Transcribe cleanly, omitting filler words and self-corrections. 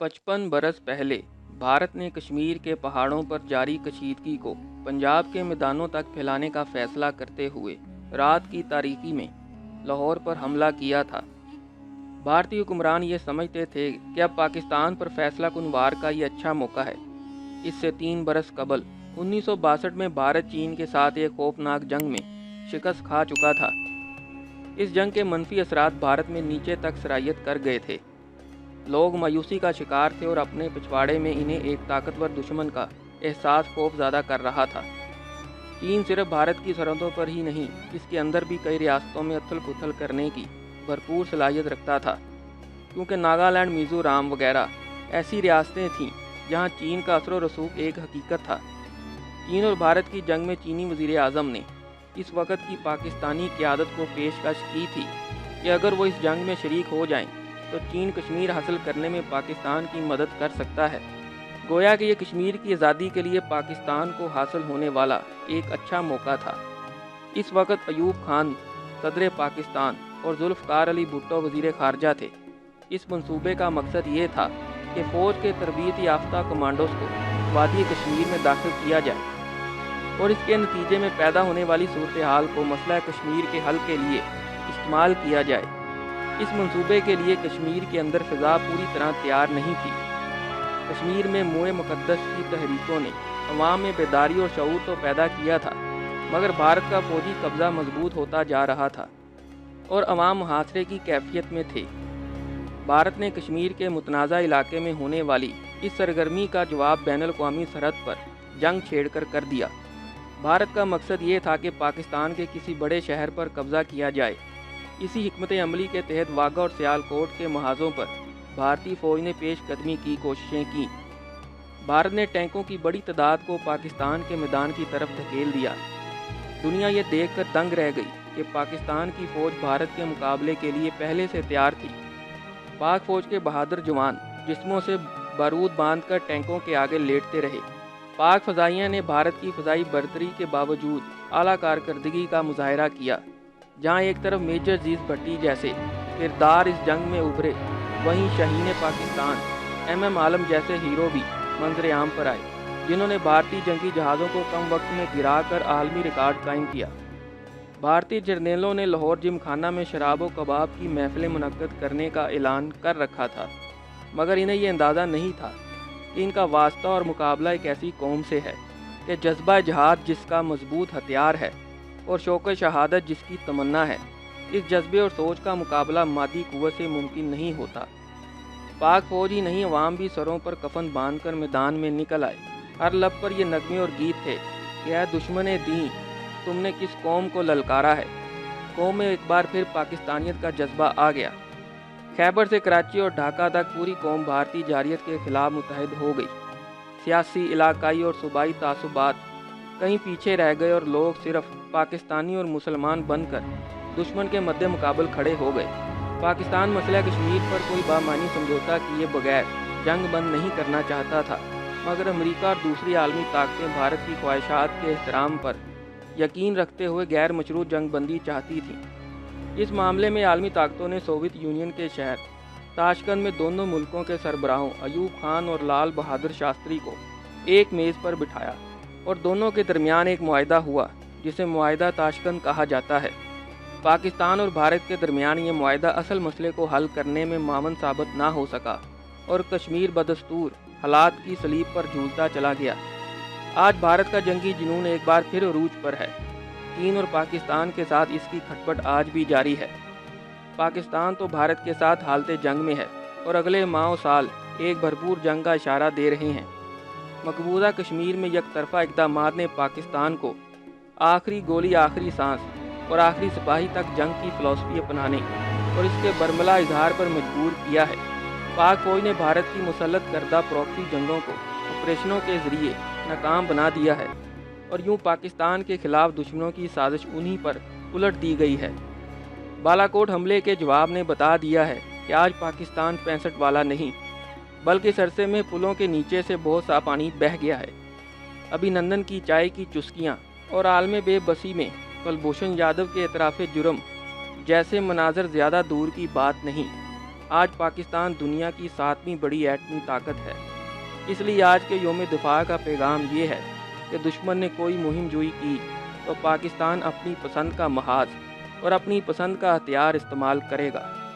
55 बरस पहले भारत ने कश्मीर के पहाड़ों पर जारी कशीदगी को पंजाब के मैदानों तक फैलाने का फैसला करते हुए रात की तारीकी में लाहौर पर हमला किया था। भारतीय हुक्मरान ये समझते थे कि अब पाकिस्तान पर फैसला कुन वार का ये अच्छा मौका है। इससे 3 बरस कबल 1962 में भारत चीन के साथ एक खौफनाक जंग में शिकस्त खा चुका था। इस जंग के मनफी असरात भारत में नीचे तक सरायत कर गए थे। लोग मायूसी का शिकार थे और अपने पिछवाड़े में इन्हें एक ताकतवर दुश्मन का एहसास खौफज़दा कर रहा था। चीन सिर्फ भारत की सरहदों पर ही नहीं, इसके अंदर भी कई रियासतों में उथल पुथल करने की भरपूर सलाहियत रखता था, क्योंकि नागालैंड, मिज़ोरम वगैरह ऐसी रियासतें थीं जहां चीन का असर व रसूख एक हकीकत था। चीन और भारत की जंग में चीनी वज़ीर आज़म ने इस वक्त की पाकिस्तानी क़यादत को पेशकश की थी कि अगर वो इस जंग में शरीक हो जाएं तो चीन कश्मीर हासिल करने में पाकिस्तान की मदद कर सकता है। गोया कि ये कश्मीर की आज़ादी के लिए पाकिस्तान को हासिल होने वाला एक अच्छा मौका था। इस वक्त अयूब खान सदर पाकिस्तान और जुल्फ़कार अली भुट्टो वज़ीर ख़ारजा थे। इस मंसूबे का मकसद ये था कि फ़ौज के तरबियत याफ्ता कमांडोज़ को वादी कश्मीर में दाखिल किया जाए और इसके नतीजे में पैदा होने वाली सूरत हाल को मसला कश्मीर के हल के लिए इस्तेमाल किया जाए। इस मंसूबे के लिए कश्मीर के अंदर फ़िज़ा पूरी तरह तैयार नहीं थी। कश्मीर में मोए मुक़द्दस की तहरीकों ने अवाम में बेदारी और शऊर तो पैदा किया था, मगर भारत का फ़ौजी कब्ज़ा मजबूत होता जा रहा था और अवाम मुहासरे की कैफियत में थे। भारत ने कश्मीर के मुतनाज़ा इलाके में होने वाली इस सरगर्मी का जवाब बैनुल-अक़वामी सरहद पर जंग छेड़कर कर दिया। भारत का मकसद ये था कि पाकिस्तान के किसी बड़े शहर पर कब्ज़ा किया जाए। इसी हिकमत अमली के तहत वाघा और सियालकोट के महाजों पर भारतीय फ़ौज ने पेशकदमी की कोशिशें की। भारत ने टैंकों की बड़ी तादाद को पाकिस्तान के मैदान की तरफ धकेल दिया। दुनिया ये देखकर दंग रह गई कि पाकिस्तान की फ़ौज भारत के मुकाबले के लिए पहले से तैयार थी। पाक फ़ौज के बहादुर जवान जिस्मों से बारूद बांधकर टैंकों के आगे लेटते रहे। पाक फ़ज़ाइया ने भारत की फ़ज़ाई बर्तरी के बावजूद आला कारकर्दगी का मुज़ाहरा किया। जहाँ एक तरफ मेजर अज़ीज़ भट्टी जैसे किरदार इस जंग में उभरे, वहीं शाहीन पाकिस्तान MM आलम जैसे हीरो भी मंजर आम पर आए, जिन्होंने भारतीय जंगी जहाज़ों को कम वक्त में गिराकर आलमी रिकॉर्ड कायम किया। भारतीय जर्नेलों ने लाहौर जिमखाना में शराब व कबाब की महफिलें मुनक्कद करने का ऐलान कर रखा था, मगर इन्हें यह अंदाज़ा नहीं था कि इनका वास्ता और मुकाबला एक ऐसी कौम से है कि जज्बा जहाद जिसका मजबूत हथियार है और शौक़ शहादत जिसकी तमन्ना है, इस जज्बे और सोच का मुकाबला मादी कुव्वत से मुमकिन नहीं होता। पाक फ़ौज ही नहीं, अवाम भी सरों पर कफन बांधकर मैदान में निकल आए। हर लब पर ये नगमे और गीत थे कि ऐ दुश्मने दी, तुमने किस कौम को ललकारा है। कौम में एक बार फिर पाकिस्तानियत का जज्बा आ गया। खैबर से कराची और ढाका तक पूरी कौम भारतीय जारियत के खिलाफ मुतहद हो गई। सियासी, इलाकाई और सूबाई तासुबात कहीं पीछे रह गए और लोग सिर्फ पाकिस्तानी और मुसलमान बनकर दुश्मन के मद्दे मुकाबल खड़े हो गए। पाकिस्तान मसला कश्मीर पर कोई बामानी समझौता किए बगैर जंग बंद नहीं करना चाहता था, मगर अमेरिका और दूसरी आलमी ताकतें भारत की ख्वाहिशात के एहतराम पर यकीन रखते हुए गैर मशरूत जंग बंदी चाहती थीं। इस मामले में आलमी ताकतों ने सोवियत यूनियन के शहर ताशकंद में दोनों मुल्कों के सरबराहों अयूब खान और लाल बहादुर शास्त्री को एक मेज़ पर बिठाया और दोनों के दरमियान एक मुआहदा हुआ, जिसे मुआहदा ताशकंद कहा जाता है। पाकिस्तान और भारत के दरमियान ये मुआहदा असल मसले को हल करने में मावन साबित ना हो सका और कश्मीर बदस्तूर हालात की सलीब पर झूलता चला गया। आज भारत का जंगी जुनून एक बार फिर अरूज पर है। चीन और पाकिस्तान के साथ इसकी खटपट आज भी जारी है। पाकिस्तान तो भारत के साथ हालते जंग में है और अगले माह साल एक भरपूर जंग का इशारा दे रहे हैं। मकबूजा कश्मीर में यकतरफा इक़दामात ने पाकिस्तान को आखिरी गोली, आखिरी सांस और आखिरी सिपाही तक जंग की फ़िलॉसफी अपनाने और इसके बरमला इजहार पर मजबूर किया है। पाक फ़ौज ने भारत की मुसल्लत करदा प्रॉक्सी जंगों को ऑपरेशनों के ज़रिए नाकाम बना दिया है और यूं पाकिस्तान के खिलाफ दुश्मनों की साजिश उन्हीं पर उलट दी गई है। बालाकोट हमले के जवाब ने बता दिया है कि आज पाकिस्तान 65 वाला नहीं, बल्कि सरसे में पुलों के नीचे से बहुत सा पानी बह गया है। अभिनंदन की चाय की चुस्कियाँ और आलम बेबसी में कुलभूषण यादव के एतराफ़ जुर्म जैसे मनाजर ज़्यादा दूर की बात नहीं। آج پاکستان دنیا کی 7ویں بڑی ایٹمی طاقت ہے۔ اس لیے آج کے یوم دفاع کا پیغام یہ ہے کہ دشمن نے کوئی مہم جوئی کی تو پاکستان اپنی پسند کا محاذ اور اپنی پسند کا ہتھیار استعمال کرے گا۔